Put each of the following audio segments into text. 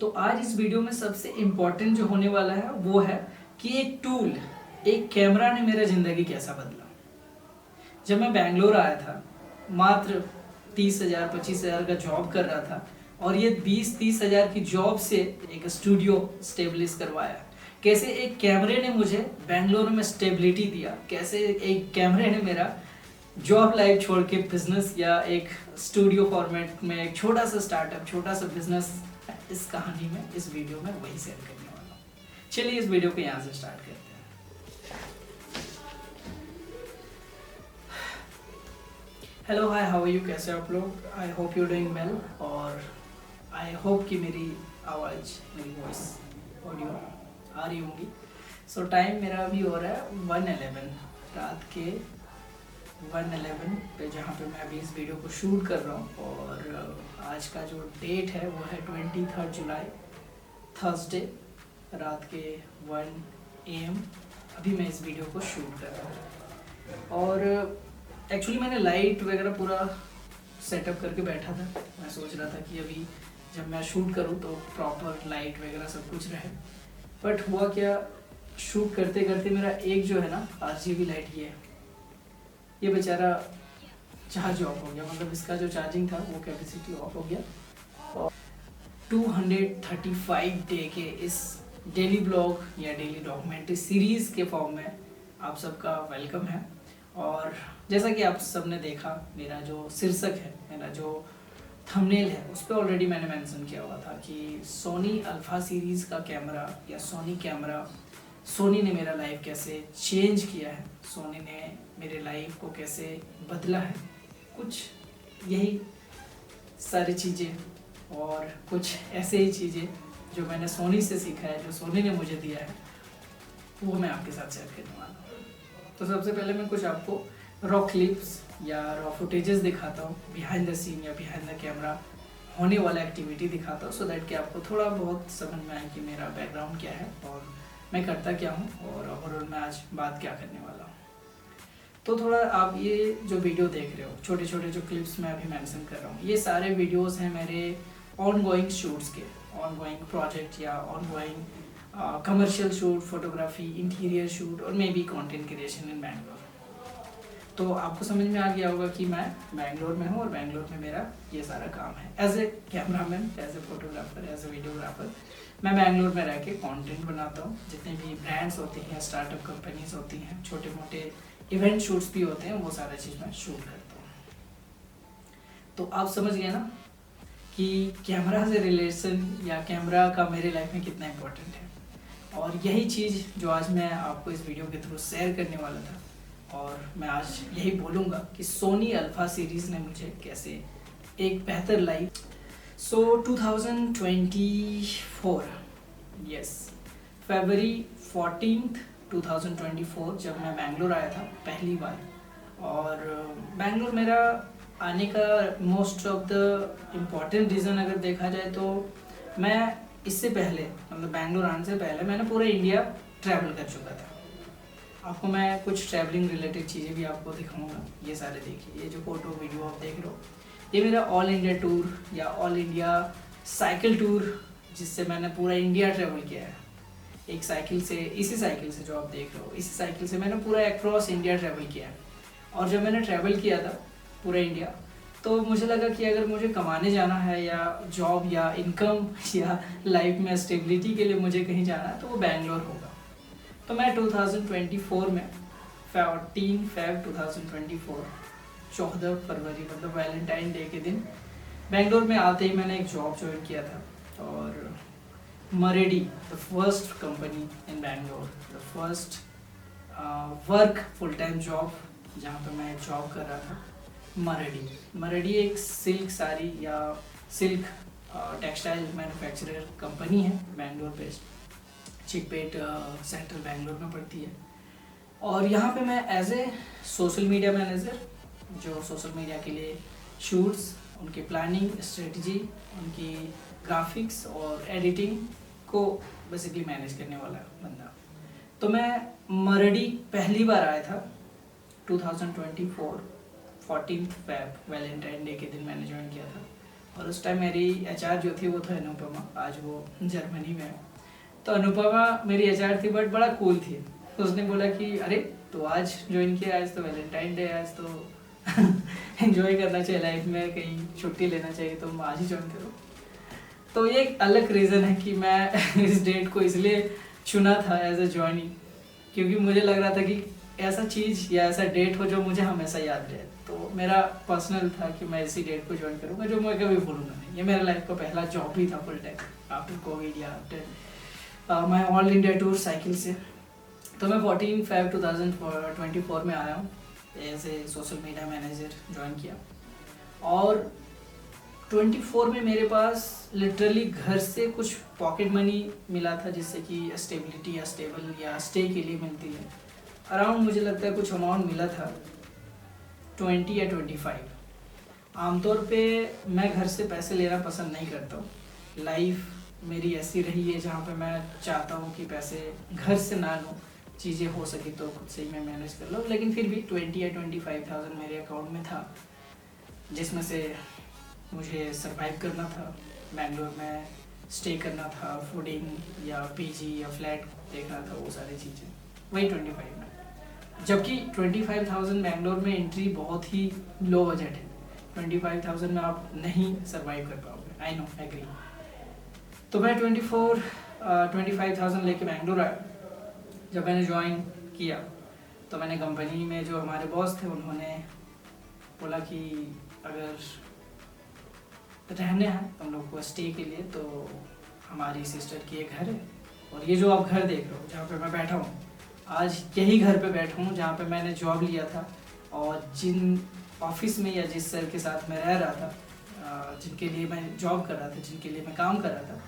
तो आज इस वीडियो में सबसे इम्पोर्टेंट जो होने वाला है वो है कि एक टूल, एक कैमरा ने मेरा ज़िंदगी कैसा बदला। जब मैं बैंगलोर आया था, मात्र 30,000 25,000 का जॉब कर रहा था और ये 20-30 हज़ार की जॉब से एक स्टूडियो स्टेब्लिश करवाया। कैसे एक कैमरे ने मुझे बैंगलोर में स्टेबिलिटी दिया, कैसे एक कैमरे ने मेरा जॉब लाइफ छोड़ के बिजनेस या एक स्टूडियो फॉर्मेट में एक छोटा सा स्टार्टअप, छोटा सा बिजनेस, इस कहानी में, इस वीडियो में वही शेयर करने वाला हूँ। चलिए इस वीडियो को यहाँ से स्टार्ट करते हैं। Hello, hi, how are you, कैसे आप लोग? I hope you doing well और आई होप कि मेरी आवाज़, मेरी वॉइस, ऑडियो आ रही होंगी। सो टाइम मेरा अभी हो रहा है 1:11 रात के 1:11 पे, जहाँ पे मैं अभी इस वीडियो को शूट कर रहा हूँ। और आज का जो डेट है वो है 23 जुलाई, थर्सडे, रात के 1 AM अभी मैं इस वीडियो को शूट कर रहा हूँ। और एक्चुअली मैंने लाइट वगैरह पूरा सेटअप करके बैठा था। मैं सोच रहा था कि अभी जब मैं शूट करूँ तो प्रॉपर लाइट वगैरह सब कुछ रहे, बट हुआ क्या, शूट करते करते मेरा एक जो है ना RGB लाइट, ये बेचारा चार्ज ऑफ हो गया। मतलब इसका जो चार्जिंग था वो कैपेसिटी ऑफ हो गया। और 235 डे के इस डेली ब्लॉग या डेली डॉक्यूमेंट्री सीरीज़ के फॉर्म में आप सबका वेलकम है। और जैसा कि आप सबने देखा, मेरा जो शीर्षक है, मेरा जो थंबनेल है, उस पर ऑलरेडी मैंने मेंशन किया हुआ था कि सोनी अल्फा सीरीज़ का कैमरा या सोनी कैमरा, सोनी ने मेरा लाइफ कैसे चेंज किया है, सोनी ने मेरे लाइफ को कैसे बदला है। कुछ यही सारी चीज़ें और कुछ ऐसे ही चीज़ें जो मैंने सोनी से सीखा है, जो सोनी ने मुझे दिया है, वो मैं आपके साथ शेयर करने वाला हूँ। तो सबसे पहले मैं कुछ आपको रॉ क्लिप्स या रॉ फुटेजेस दिखाता हूँ, बिहाइंड द सीन या बिहाइंड द कैमरा होने वाला एक्टिविटी दिखाता हूँ, सो दैट कि आपको थोड़ा बहुत समझ में आए कि मेरा बैकग्राउंड क्या है और मैं करता क्या हूँ और ओवरऑल मैं आज बात क्या करने वाला हूँ। तो थोड़ा आप ये जो वीडियो देख रहे हो, छोटे छोटे जो क्लिप्स मैं अभी मेंशन कर रहा हूँ, ये सारे वीडियोस हैं मेरे ऑनगोइंग शूट्स के, ऑनगोइंग प्रोजेक्ट या ongoing commercial shoot, photography, interior shoot और may be content creation in Bangalore. तो आपको समझ में आ गया होगा कि मैं बैंगलोर में हूँ और बैंगलोर में मेरा ये सारा काम है। As a cameraman, as a photographer, as a videographer, मैं बैंगलोर में रह के कॉन्टेंट बनाता हूँ। जितने भी ब्रांड्स होती हैं, स्टार्टअप कंपनीज होती हैं, छोटे मोटे इवेंट शूट्स भी होते हैं, वो सारा चीज़ मैं शूट करता हूँ। तो आप समझ गए ना कि कैमरा से रिलेशन या कैमरा का मेरे लाइफ में कितना इम्पोर्टेंट है। और यही चीज़ जो आज मैं आपको इस वीडियो के थ्रू शेयर करने वाला था, और मैं आज यही बोलूँगा कि सोनी अल्फा सीरीज़ ने मुझे कैसे एक बेहतर लाइफ। सो 2024, यस, February 14th 2024 जब मैं बैंगलोर आया था पहली बार। और बैंगलोर मेरा आने का most of the important reason अगर देखा जाए तो मैं इससे पहले, मतलब बैंगलोर आने से पहले मैंने पूरा इंडिया ट्रैवल कर चुका था। आपको मैं कुछ ट्रैवलिंग रिलेटेड चीज़ें भी आपको दिखाऊंगा। ये सारे देखिए, ये जो फोटो वीडियो आप देख रहे हो, ये मेरा ऑल इंडिया टूर या ऑल इंडिया साइकिल टूर, जिससे मैंने पूरा इंडिया ट्रैवल किया है। एक साइकिल से, इसी साइकिल से जो आप देख रहे हो, इसी साइकिल से मैंने पूरा अक्रॉस इंडिया ट्रैवल किया है। और जब मैंने ट्रैवल किया था पूरा इंडिया, तो मुझे लगा कि अगर मुझे कमाने जाना है या जॉब या इनकम या लाइफ में स्टेबिलिटी के लिए मुझे कहीं जाना है, तो वो बैंगलोर होगा। तो मैं 2024 में 14 Feb 2024, 14 फरवरी, मतलब वैलेंटाइन डे के दिन, बैंगलोर में आते ही मैंने एक जॉब ज्वाइन किया था। और मरेडी, the first company in Bangalore, the first work full time job जहाँ पे मैं जॉब कर रहा था, मरेडी एक सिल्क साड़ी या सिल्क टेक्सटाइल मैन्युफैक्चरर कंपनी है, बैंगलोर बेस्ड, चिकपेट सेंट्रल बैंगलोर में पड़ती है। और यहाँ पे मैं as a social media manager, जो सोशल मीडिया के लिए शूट्स, उनकी प्लानिंग, स्ट्रेटजी, उनकी ग्राफिक्स और एडिटिंग को बेसिकली मैनेज करने वाला बंदा। तो मैं मरेडी पहली बार आया था 2024 14 Feb, वैलेंटाइन डे के दिन मैंने ज्वाइन किया था। और उस टाइम मेरी एचआर जो थी वो था अनुपमा, आज वो जर्मनी में है। तो अनुपमा मेरी एचआर थी बट बड़ा कूल थी। तो उसने बोला कि अरे तो आज ज्वाइन किया, आज तो वैलेंटाइन डे, आज तो एंजॉय करना चाहिए लाइफ में, कहीं छुट्टी लेना चाहिए, तो आज ही ज्वाइन करो। तो ये एक अलग रीज़न है कि मैं इस डेट को इसलिए चुना था एज अ ज्वाइनिंग, क्योंकि मुझे लग रहा था कि ऐसा चीज़ या ऐसा डेट हो जो मुझे हमेशा याद रहे। तो मेरा पर्सनल था कि मैं इसी डेट को ज्वाइन करूँगा जो मैं कभी भूलूंगा नहीं। ये मेरा लाइफ का पहला जॉब भी था फुल टाइम आफ्टर कोविड या after my all India tour cycle से। तो मैं 14/5/2024 में आया हूँ, as a social media manager join किया। और 24 में मेरे पास लिटरली घर से कुछ पॉकेट मनी मिला था, जिससे कि स्टेबिलिटी या स्टेबल या स्टे के लिए मिलती है। अराउंड मुझे लगता है कुछ अमाउंट मिला था 20 या 25। आमतौर पे मैं घर से पैसे लेना पसंद नहीं करता हूँ। लाइफ मेरी ऐसी रही है जहाँ पे मैं चाहता हूँ कि पैसे घर से ना लूँ, चीज़ें हो सके तो खुद से ही मैं मैनेज कर लूँ। लेकिन फिर भी 20 या 25,000 मेरे अकाउंट में था, जिसमें से मुझे सरवाइव करना था, बैंगलोर में स्टे करना था, फूडिंग या पीजी या फ्लैट देखना था, वो सारी चीज़ें वही 25 में। जबकि 25,000 बैंगलोर में एंट्री बहुत ही लो बजट है, 25,000 में आप नहीं सरवाइव कर पाओगे, आई नो, एग्री। तो मैं 25,000 लेके बैंगलोर आया। जब मैंने ज्वाइन किया तो मैंने कंपनी में जो हमारे बॉस थे उन्होंने बोला कि अगर रहने हैं हम लोग को स्टे के लिए, तो हमारी सिस्टर की एक घर है, और ये जो आप घर देख रहे हो जहाँ पे मैं बैठा हूँ, आज यही घर पे बैठा हूँ जहाँ पे मैंने जॉब लिया था। और जिन ऑफिस में या जिस सर के साथ मैं रह रहा था, जिनके लिए मैं जॉब कर रहा था, जिनके लिए मैं काम कर रहा था,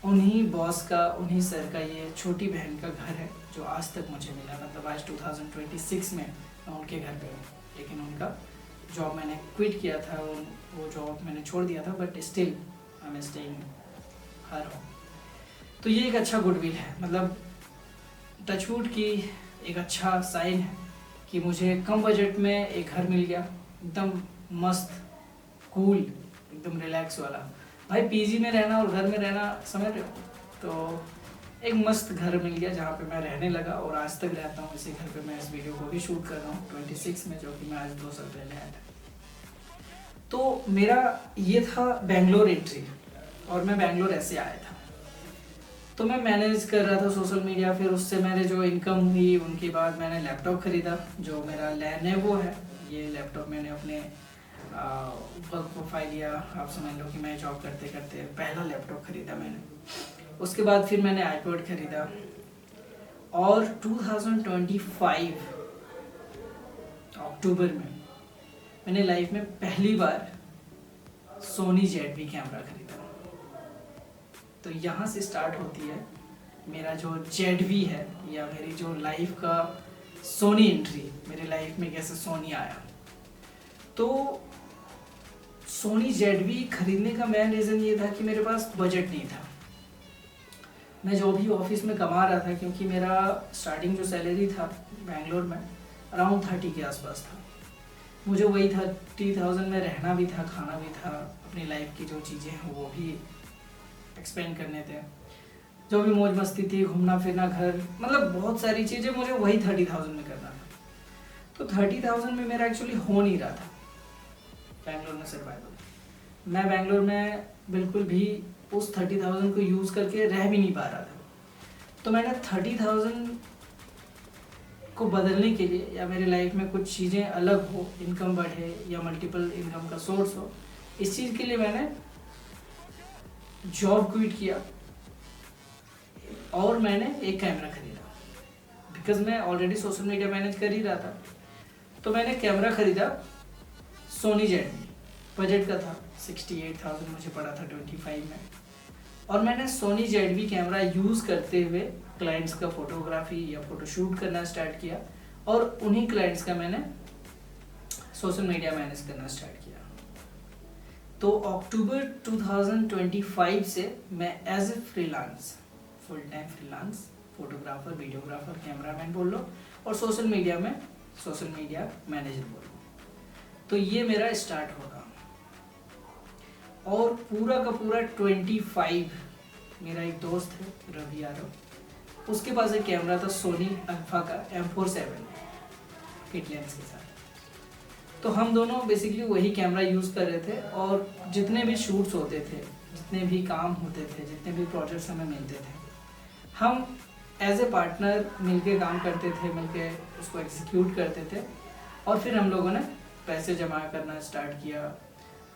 उन्हीं बॉस का, उन्हीं सर का ये छोटी बहन का घर है जो आज तक मुझे मिला। मतलब आज 2026 में मैं उनके घर पे हूँ, लेकिन उनका जॉब मैंने क्विट किया था, वो जॉब मैंने छोड़ दिया था, but still I am staying her home. तो ये एक अच्छा गुडविल है, मतलब टचवुड की एक अच्छा साइन है कि मुझे कम बजट में एक घर मिल गया, एकदम मस्त, कूल, एकदम रिलैक्स वाला। भाई पीजी में रहना और घर में रहना समझ रहे हो, तो एक मस्त घर मिल गया जहाँ पे मैं रहने लगा, और आज तक रहता हूँ इसी घर पे। मैं इस वीडियो को भी शूट कर रहा हूँ 26 में, जो कि मैं आज 2 साल पहले आया था। तो मेरा ये था बेंगलोर एंट्री, और मैं बेंगलोर ऐसे आया था। तो मैं मैनेज कर रहा था सोशल मीडिया, फिर उससे मेरे जो इनकम हुई, उनके बाद मैंने लैपटॉप खरीदा, जो मेरा लेनोवो है। ये लैपटॉप मैंने अपने वर्क प्रोफाइल या आप समझ लो कि मैं जॉब करते करते पहला लैपटॉप खरीदा मैंने। उसके बाद फिर मैंने आईपैड खरीदा, और 2025 अक्टूबर में मैंने लाइफ में पहली बार सोनी ZV कैमरा खरीदा। तो यहाँ से स्टार्ट होती है मेरा जो ZV है, या मेरी जो लाइफ का सोनी एंट्री, मेरे लाइफ में कैसे सोनी आया। तो सोनी ZV खरीदने का मेन रीज़न ये था कि मेरे पास बजट नहीं था। मैं जो भी ऑफिस में कमा रहा था, क्योंकि मेरा स्टार्टिंग जो सैलरी था बैंगलोर में अराउंड 30 के आसपास था, मुझे वही 30,000 में रहना भी था, खाना भी था, अपनी लाइफ की जो चीज़ें हैं वो भी एक्सपेंड करने थे, जो भी मौज मस्ती थी, घूमना फिरना, घर, मतलब बहुत सारी चीज़ें मुझे वही 30,000 में करना था। तो 30,000 में मेरा एक्चुअली हो नहीं रहा था बैंगलोर में सर्वाइवल। मैं बैंगलोर में बिल्कुल भी उस 30,000 को यूज़ करके रह भी नहीं पा रहा था। तो मैंने 30,000 को बदलने के लिए, या मेरे लाइफ में कुछ चीज़ें अलग हो, इनकम बढ़े या मल्टीपल इनकम का सोर्स हो, इस चीज़ के लिए मैंने जॉब क्विट किया और मैंने एक कैमरा खरीदा। बिकॉज मैं ऑलरेडी सोशल मीडिया मैनेज कर ही रहा था, तो मैंने कैमरा खरीदा सोनी ZV, बजट का था, 68,000 मुझे पड़ा था 25 में। और मैंने सोनी ZV कैमरा यूज़ करते हुए क्लाइंट्स का फोटोग्राफी या फोटोशूट करना स्टार्ट किया, और उन्हीं क्लाइंट्स का मैंने सोशल मीडिया मैनेज करना स्टार्ट किया। तो अक्टूबर 2025 से मैं as a freelance, full time freelance photographer, videographer, cameraman बोल लो, और सोशल मीडिया में सोशल मीडिया मैनेजर बोल लो। तो ये मेरा स्टार्ट होगा। और पूरा का पूरा 25। मेरा एक दोस्त है रवि यादव, उसके पास एक कैमरा था सोनी अल्फा का M47 किट लेंस के साथ। तो हम दोनों बेसिकली वही कैमरा यूज़ कर रहे थे और जितने भी शूट्स होते थे, जितने भी काम होते थे, जितने भी प्रोजेक्ट्स हमें मिलते थे, हम एज ए पार्टनर मिलके काम करते थे, मिलके उसको एग्जीक्यूट करते थे। और फिर हम लोगों ने पैसे जमा करना स्टार्ट किया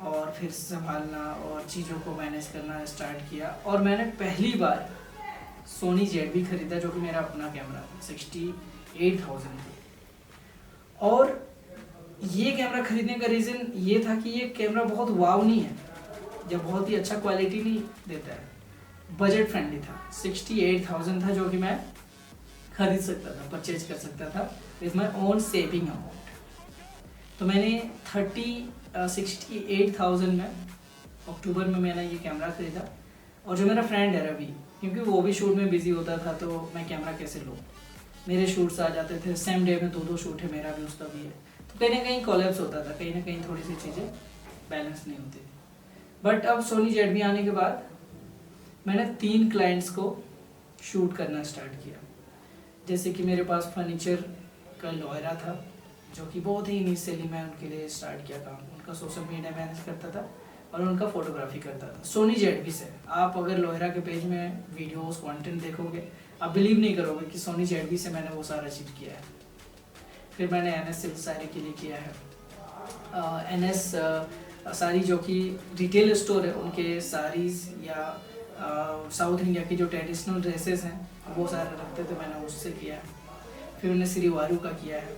और फिर संभालना और चीज़ों को मैनेज करना स्टार्ट किया। और मैंने पहली बार सोनी ZV खरीदा, जो कि मेरा अपना कैमरा था, 68,000 का। और ये कैमरा खरीदने का रीज़न ये था कि ये कैमरा बहुत वाव नहीं है या बहुत ही अच्छा क्वालिटी नहीं देता है, बजट फ्रेंडली था। 68,000 था, जो कि मैं खरीद सकता था, परचेज कर सकता था with my own saving amount. तो मैंने 68,000 में अक्टूबर में मैंने ये कैमरा खरीदा। और जो मेरा फ्रेंड है रवि, क्योंकि वो भी शूट में बिजी होता था, तो मैं कैमरा कैसे लूँ, मेरे शूट्स आ जाते थे सेम डे में, 2 शूट है, मेरा भी उसका भी है, तो कहीं ना कहीं कोलैप्स होता था, कहीं ना कहीं थोड़ी सी चीज़ें बैलेंस नहीं होती थी। बट अब सोनी ZV आने के बाद मैंने 3 क्लाइंट्स को शूट करना स्टार्ट किया। जैसे कि मेरे पास फर्नीचर का लॉयरा था, जो कि बहुत ही इनिशियली मैं उनके लिए स्टार्ट किया काम, उनका सोशल मीडिया मैनेज करता था और उनका फोटोग्राफी करता था सोनी ZV से। आप अगर लॉयरा के पेज में वीडियोस कंटेंट देखोगे, आप बिलीव नहीं करोगे कि सोनी ZV से मैंने वो सारा चीज़ किया है। फिर मैंने NS सिल्क साड़ी के लिए किया है, NS साड़ी जो कि रिटेल स्टोर है, उनके साड़ीज़ या साउथ इंडिया की जो ट्रेडिशनल ड्रेसेस हैं वो सारे रखते थे, मैंने उससे किया है। फिर मैंने श्री वारू का किया है।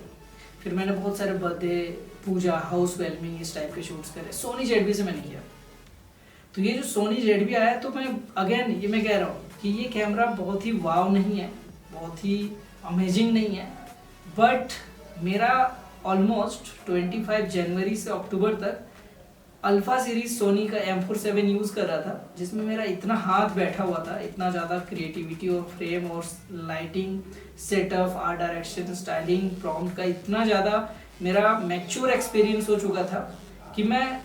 फिर मैंने बहुत सारे बर्थडे, पूजा, हाउस वेलमिंग, इस टाइप के शूट्स करे सोनी ZV से मैंने किया। तो ये जो सोनी ZV आया, तो मैं अगेन ये मैं कह रहा हूँ कि ये कैमरा बहुत ही वाव नहीं है, बहुत ही अमेजिंग नहीं है, बट मेरा ऑलमोस्ट 25 जनवरी से अक्टूबर तक अल्फा सीरीज सोनी का M47 यूज़ कर रहा था, जिसमें मेरा इतना हाथ बैठा हुआ था, इतना ज़्यादा क्रिएटिविटी और फ्रेम और lighting, setup, art direction, styling, prompt का इतना ज़्यादा मेरा मैच्योर एक्सपीरियंस हो चुका था कि मैं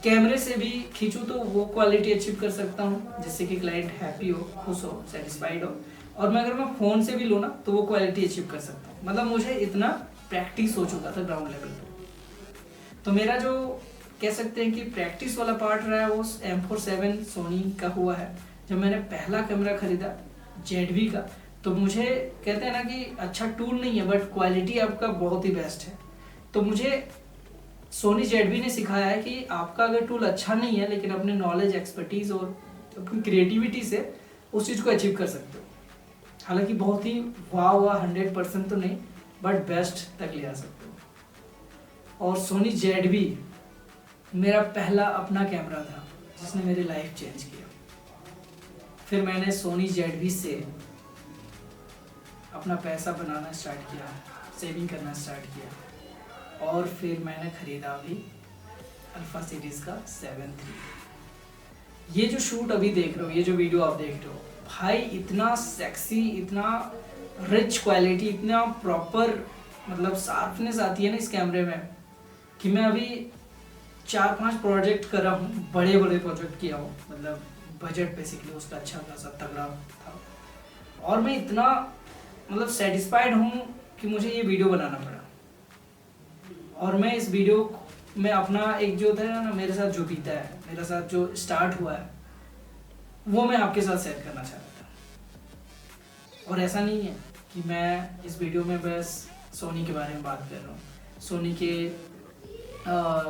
कैमरे से भी खींचूँ तो वो क्वालिटी अचीव कर सकता हूँ जिससे कि क्लाइंट हैप्पी हो, खुश हो, सेटिस्फाइड हो। और मैं अगर मैं फ़ोन से भी लूँ ना तो वो क्वालिटी अचीव कर सकता हूँ। मतलब मुझे इतना प्रैक्टिस हो चुका था ग्राउंड लेवल पे। तो मेरा जो कह सकते हैं कि प्रैक्टिस वाला पार्ट रहा है वो M47 सोनी का हुआ है। जब मैंने पहला कैमरा खरीदा ZV का, तो मुझे कहते हैं ना कि अच्छा टूल नहीं है बट क्वालिटी आपका बहुत ही बेस्ट है। तो मुझे सोनी ZV ने सिखाया है कि आपका अगर टूल अच्छा नहीं है, लेकिन अपने नॉलेज, एक्सपर्टीज और अपनी क्रिएटिविटी से उस चीज़ को अचीव कर सकते हो। हालांकि बहुत ही वाह 100% तो नहीं, बट बेस्ट तक ले आ सकते हो। और सोनी ZV मेरा पहला अपना कैमरा था जिसने मेरी लाइफ चेंज किया। फिर मैंने सोनी ZV से अपना पैसा बनाना स्टार्ट किया, सेविंग करना स्टार्ट किया, और फिर मैंने खरीदा अभी अल्फा सीरीज़ का 7-3। ये जो शूट अभी देख रहे हो, ये जो वीडियो आप देख रहे हो, भाई इतना सेक्सी, इतना रिच क्वालिटी, इतना प्रॉपर मतलब शार्पनेस आती है ना इस कैमरे में कि मैं अभी 4-5 प्रोजेक्ट कर रहा हूँ, बड़े बड़े प्रोजेक्ट किया हूँ। मतलब बजट बेसिकली उसका अच्छा खासा तगड़ा था, और मैं इतना मतलब सेटिस्फाइड हूँ कि मुझे ये वीडियो बनाना पड़ा। और मैं इस वीडियो में अपना एक जो था ना, मेरे साथ जो बीता है, मेरे साथ जो स्टार्ट हुआ है, वो मैं आपके साथ शेयर करना चाह रहा था। और ऐसा नहीं है कि मैं इस वीडियो में बस सोनी के बारे में बात कर रहा हूँ, सोनी के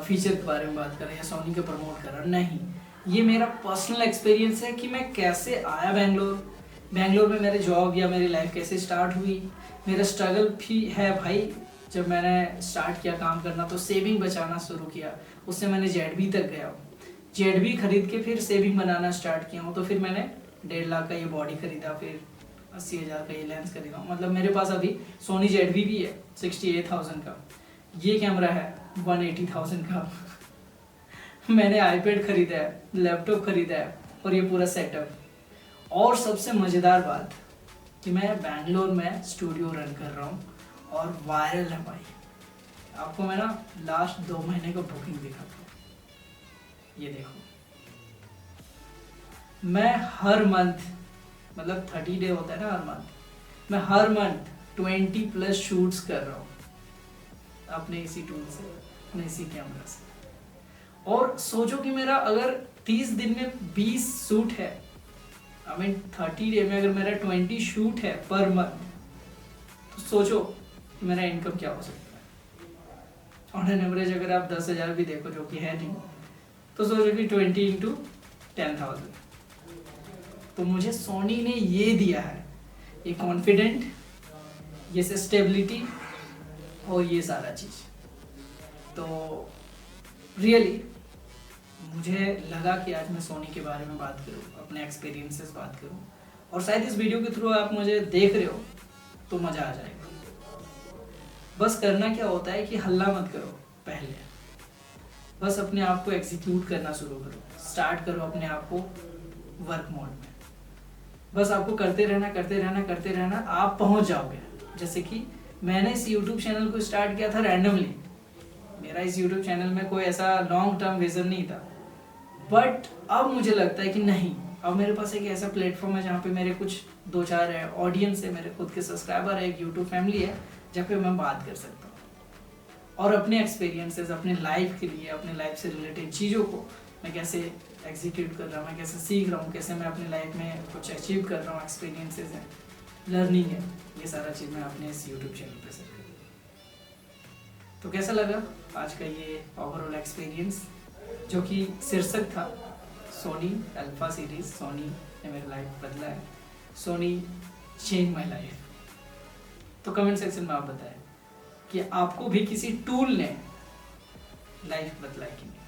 फीचर के बारे में बात कर रहा हूँ या सोनी के प्रमोट कर रहा हूँ, नहीं। ये मेरा पर्सनल एक्सपीरियंस है कि मैं कैसे आया बैंगलोर में मेरे जॉब या मेरी लाइफ कैसे स्टार्ट हुई। मेरा स्ट्रगल भी है भाई। जब मैंने स्टार्ट किया काम करना तो सेविंग बचाना शुरू किया, उससे मैंने ZV तक गया हूँ। ZV खरीद के फिर सेविंग बनाना स्टार्ट किया हूँ। तो फिर मैंने 1.5 लाख का ये बॉडी खरीदा, फिर 80,000 का ये लेंस खरीदा। मतलब मेरे पास अभी सोनी ZV भी है 68,000 का, ये कैमरा है 180,000 का। मैंने iPad खरीदा है, लैपटॉप खरीदा है, और ये पूरा सेटअप। और सबसे मज़ेदार बात कि मैं बैंगलोर में स्टूडियो रन कर रहा हूँ और वायरल है भाई। आपको मैं ना लास्ट 2 महीने का बुकिंग दिखाता हूँ, ये देखो। मैं हर मंथ, मतलब 30 डे होता है ना हर मंथ, मैं हर मंथ 20+ शूट्स कर रहा हूँ अपने इसी टूल से, अपने इसी कैमरा से। और सोचो कि मेरा अगर 30 दिन में 20 शूट है, आई मीन 30 डे में अगर मेरा 20 शूट है पर मंथ, तो सोचो कि मेरा इनकम क्या हो सकता है। ऑन एन एवरेज अगर आप 10,000 भी देखो, जो कि है नहीं, तो सोचो कि 20 इंटू 10,000। तो मुझे सोनी ने ये दिया है, ये कॉन्फिडेंट, ये स्टेबिलिटी और ये सारा चीज़। तो रियली मुझे लगा कि आज मैं सोनी के बारे में बात करूं, अपने एक्सपीरियंसेस बात करूं, और शायद इस वीडियो के थ्रू आप मुझे देख रहे हो तो मज़ा आ जाएगा। बस करना क्या होता है कि हल्ला मत करो, पहले बस अपने आप को एग्जीक्यूट करना शुरू करो, स्टार्ट करो अपने आप को वर्क मोड में। बस आपको करते रहना करते रहना करते रहना, आप पहुंच जाओगे। जैसे कि मैंने इस YouTube चैनल को स्टार्ट किया था रैंडमली, मेरा इस YouTube चैनल में कोई ऐसा लॉन्ग टर्म विजन नहीं था, बट अब मुझे लगता है कि नहीं, अब मेरे पास एक ऐसा प्लेटफॉर्म है जहाँ पे मेरे कुछ 2-4 ऑडियंस है, मेरे खुद के सब्सक्राइबर है, एक यूट्यूब फैमिली है जहाँ पे मैं बात कर सकता हूँ और अपने एक्सपीरियंसेस, अपने लाइफ के लिए, अपने लाइफ से रिलेटेड चीज़ों को मैं कैसे एग्जीक्यूट कर रहा हूँ, मैं कैसे सीख रहा हूँ, कैसे मैं अपनी लाइफ में कुछ अचीव कर रहा हूँ, एक्सपीरियंसेस हैं, लर्निंग है, ये सारा चीज़ मैं अपने इस यूट्यूब चैनल पे शेयर करूँ। तो कैसा लगा आज का ये ओवरऑल एक्सपीरियंस, जो कि शीर्षक था सोनी अल्फा सीरीज, सोनी ने मेरी लाइफ बदला है, सोनी चेंज माई लाइफ। तो कमेंट सेक्शन में आप बताएं कि आपको भी किसी टूल ने लाइफ बदला है कि नहीं।